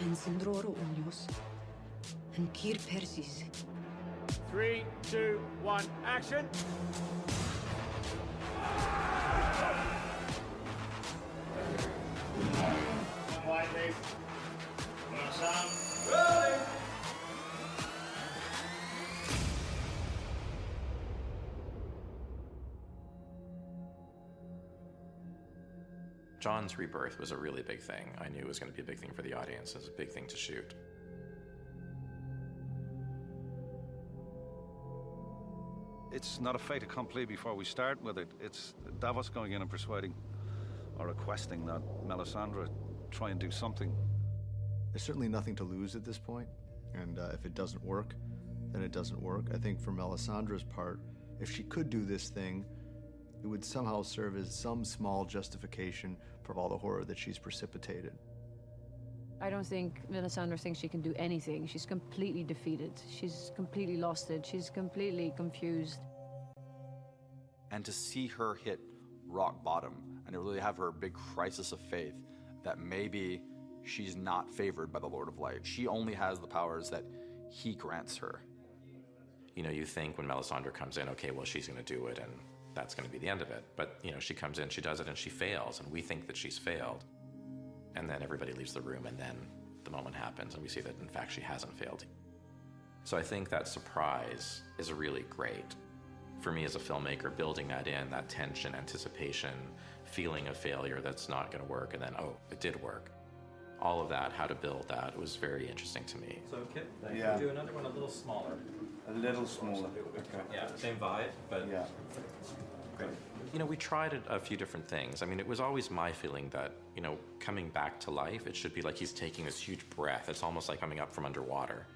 En Sindroro Unios. En Kir Persis. 3, 2, 1, action! One wide, please. One sound. Rolling! John's rebirth was a really big thing. I knew it was going to be a big thing for the audience. It was a big thing to shoot. It's not a fait accompli before we start with it. It's Davos going in and persuading or requesting that Melisandre try and do something. There's certainly nothing to lose at this point, and if it doesn't work, then it doesn't work. I think for Melisandre's part, if she could do this thing, it would somehow serve as some small justification for all the horror that she's precipitated. I don't think Melisandre thinks she can do anything. She's completely defeated. She's completely lost it. She's completely confused. And to see her hit rock bottom and to really have her big crisis of faith that maybe she's not favored by the Lord of Light. She only has the powers that he grants her. You know, you think when Melisandre comes in, okay, well, she's going to do it, and that's going to be the end of it. But, you know, she comes in, she does it, and she fails, and we think that she's failed. And then everybody leaves the room, and then the moment happens, and we see that, in fact, she hasn't failed. So I think that surprise is really great. For me as a filmmaker, building that in, that tension, anticipation, feeling of failure that's not going to work, and then, oh, it did work. All of that, how to build that, was very interesting to me. So, Kit, Yeah. do another one a little smaller. A little smaller. Okay. Yeah, same vibe, but Yeah. great. You know, we tried a few different things. I mean, it was always my feeling that, you know, coming back to life, it should be like he's taking this huge breath. It's almost like coming up from underwater.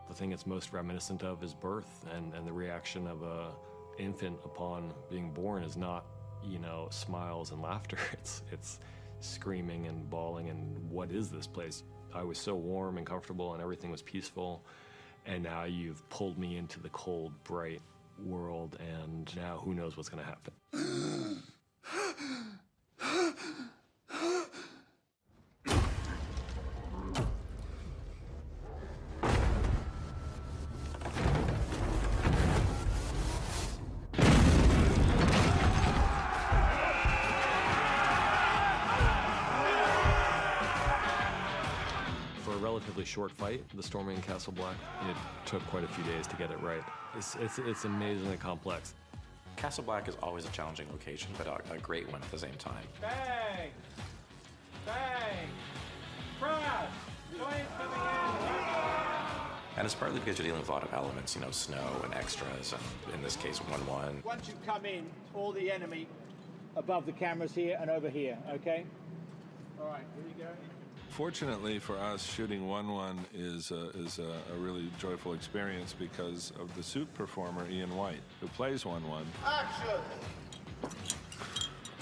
The thing it's most reminiscent of is birth, and the reaction of a infant upon being born is not, you know, smiles and laughter. It's screaming and bawling and what is this place? I was so warm and comfortable and everything was peaceful, and now you've pulled me into the cold, bright world, and now who knows what's going to happen. For a relatively short fight, the storming in Castle Black, it took quite a few days to get it right. It's amazingly complex. Castle Black is always a challenging location, but a great one at the same time. Bang! Bang! Crash! Flames coming in! And it's partly because you're dealing with a lot of elements, you know, snow and extras, and in this case, 1-1. Once you come in, all the enemy above the cameras here and over here, okay? All right, here you go. Fortunately for us, shooting 1-1 is a really joyful experience because of the suit performer, Ian White, who plays 1-1. Action!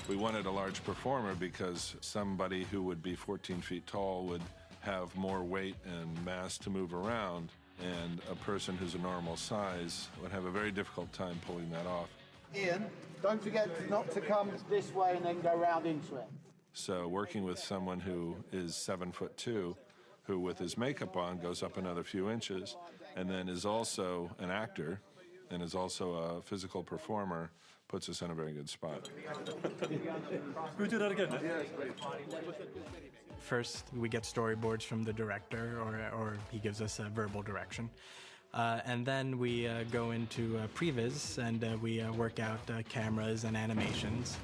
We wanted a large performer because somebody who would be 14 feet tall would have more weight and mass to move around, and a person who's a normal size would have a very difficult time pulling that off. Ian, don't forget not to come this way and then go round into it. So working with someone who is 7'2", who with his makeup on goes up another few inches, and then is also an actor and is also a physical performer, puts us in a very good spot. Can we do that again? First, we get storyboards from the director, or he gives us a verbal direction. And then we go into previs, and we work out cameras and animations.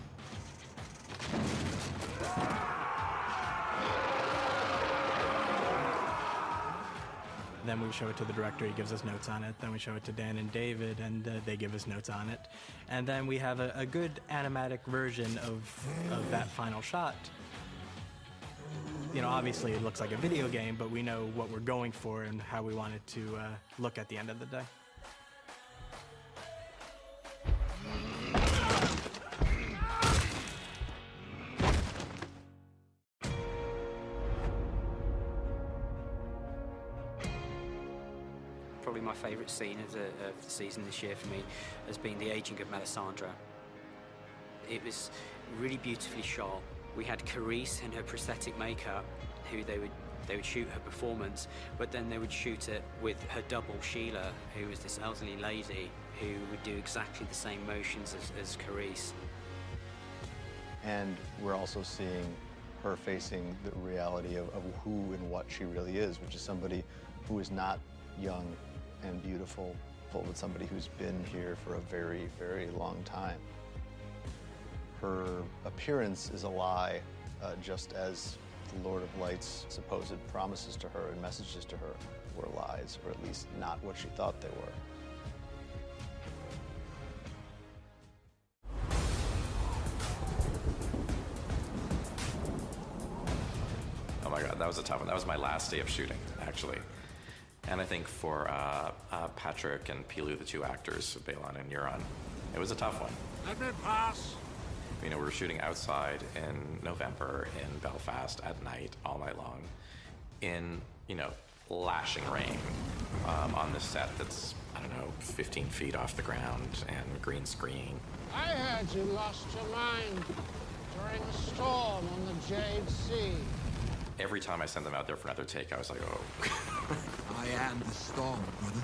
Then we show it to the director, he gives us notes on it. Then we show it to Dan and David, and they give us notes on it. And then we have a good animatic version of that final shot. You know, obviously it looks like a video game, but we know what we're going for and how we want it to look at the end of the day. Probably my favourite scene of the season this year for me has been the aging of Melisandre. It was really beautifully shot. We had Carice in her prosthetic makeup who they would shoot her performance, but then they would shoot it with her double Sheila, who was this elderly lady who would do exactly the same motions as Carice. And we're also seeing her facing the reality of who and what she really is, which is somebody who is not young and beautiful, but somebody who's been here for a very, very long time. Her appearance is a lie, just as the Lord of Light's supposed promises to her and messages to her were lies, or at least not what she thought they were. Oh my God, that was a tough one. That was my last day of shooting, actually. And I think for Patrick and Pilu, the two actors, Balon and Euron, it was a tough one. Let me pass. You know, we were shooting outside in November in Belfast at night, all night long, in, you know, lashing rain on this set that's, I don't know, 15 feet off the ground and green screen. I heard you lost your mind during a storm on the Jade Sea. Every time I sent them out there for another take, I was like, oh. I am the storm, brother.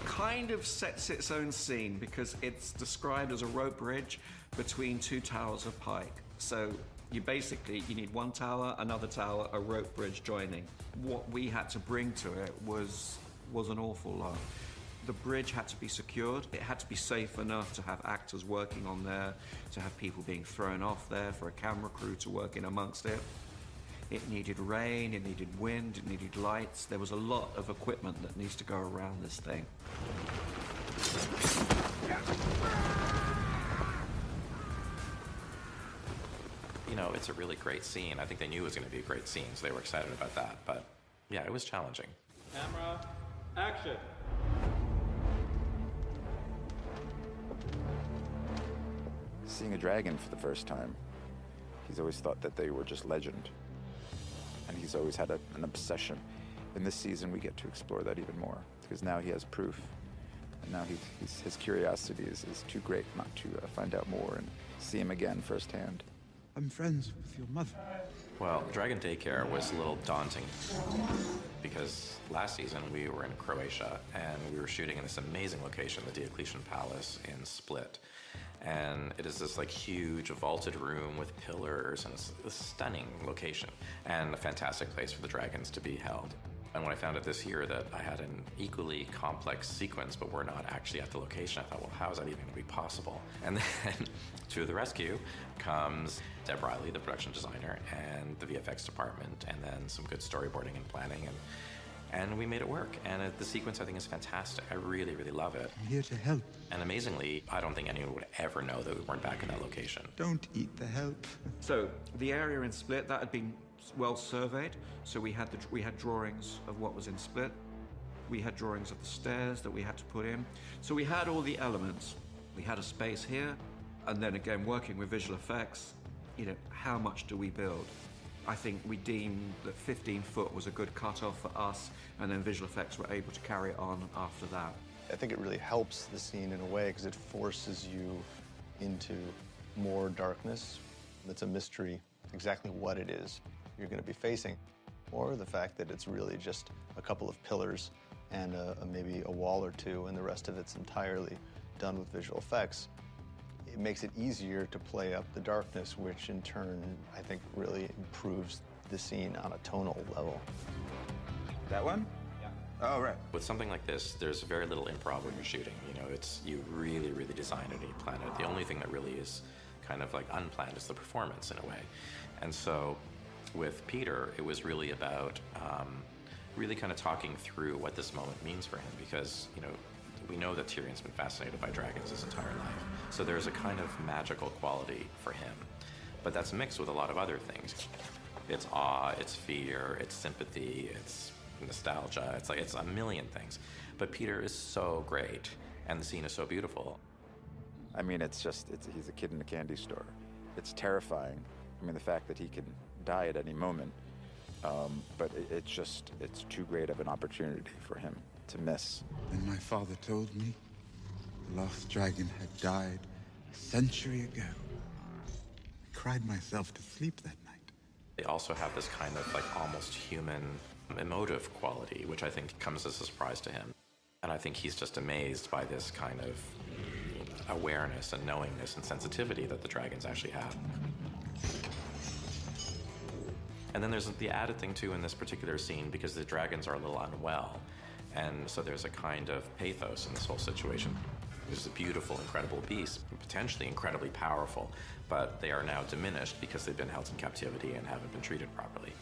Kind of sets its own scene because it's described as a rope bridge between two towers of pike. So you need one tower, another tower, a rope bridge joining. What we had to bring to it was an awful lot. The bridge had to be secured. It had to be safe enough to have actors working on there, to have people being thrown off there, for a camera crew to work in amongst it. It needed rain, it needed wind, it needed lights. There was a lot of equipment that needs to go around this thing. You know, it's a really great scene. I think they knew it was going to be a great scene, so they were excited about that. But yeah, it was challenging. Camera, action. Seeing a dragon for the first time, he's always thought that they were just legend. And he's always had an obsession. In this season, we get to explore that even more, because now he has proof. And now his curiosity is too great not to find out more and see him again firsthand. I'm friends with your mother. Well, Dragon Daycare was a little daunting because last season we were in Croatia and we were shooting in this amazing location, the Diocletian Palace in Split. And it is this like huge vaulted room with pillars, and it's a stunning location and a fantastic place for the dragons to be held. And when I found out this year that I had an equally complex sequence, but we're not actually at the location, I thought, well, how is that even going to be possible? And then to the rescue comes Deb Riley, the production designer, and the VFX department, and then some good storyboarding and planning, and we made it work. And the sequence, I think, is fantastic. I really, really love it. I'm here to help. And amazingly, I don't think anyone would ever know that we weren't back in that location. Don't eat the help. So the area in Split, that had been well surveyed. So we had drawings of what was in Split. We had drawings of the stairs that we had to put in. So we had all the elements. We had a space here, and then again, working with visual effects, you know, how much do we build? I think we deemed that 15 foot was a good cutoff for us, and then visual effects were able to carry it on after that. I think it really helps the scene in a way because it forces you into more darkness. It's a mystery exactly what it is you're going to be facing, or the fact that it's really just a couple of pillars and maybe a wall or two, and the rest of it's entirely done with visual effects. It makes it easier to play up the darkness, which in turn, I think, really improves the scene on a tonal level. That one? Yeah. Oh, right. With something like this, there's very little improv when you're shooting. You know, you really, really design it and you plan it. The only thing that really is kind of like unplanned is the performance in a way. And so with Peter, it was really about really kind of talking through what this moment means for him, because, you know, we know that Tyrion's been fascinated by dragons his entire life. So there's a kind of magical quality for him. But that's mixed with a lot of other things. It's awe, it's fear, it's sympathy, it's nostalgia, it's a million things. But Peter is so great, and the scene is so beautiful. I mean, he's a kid in a candy store. It's terrifying. I mean, the fact that he can die at any moment, but it's too great of an opportunity for him to miss. When my father told me the lost dragon had died a century ago, I cried myself to sleep that night. They also have this kind of like almost human emotive quality, which I think comes as a surprise to him. And I think he's just amazed by this kind of awareness and knowingness and sensitivity that the dragons actually have. And then there's the added thing too in this particular scene, because the dragons are a little unwell. And so there's a kind of pathos in this whole situation. There's a beautiful, incredible beast, potentially incredibly powerful, but they are now diminished because they've been held in captivity and haven't been treated properly.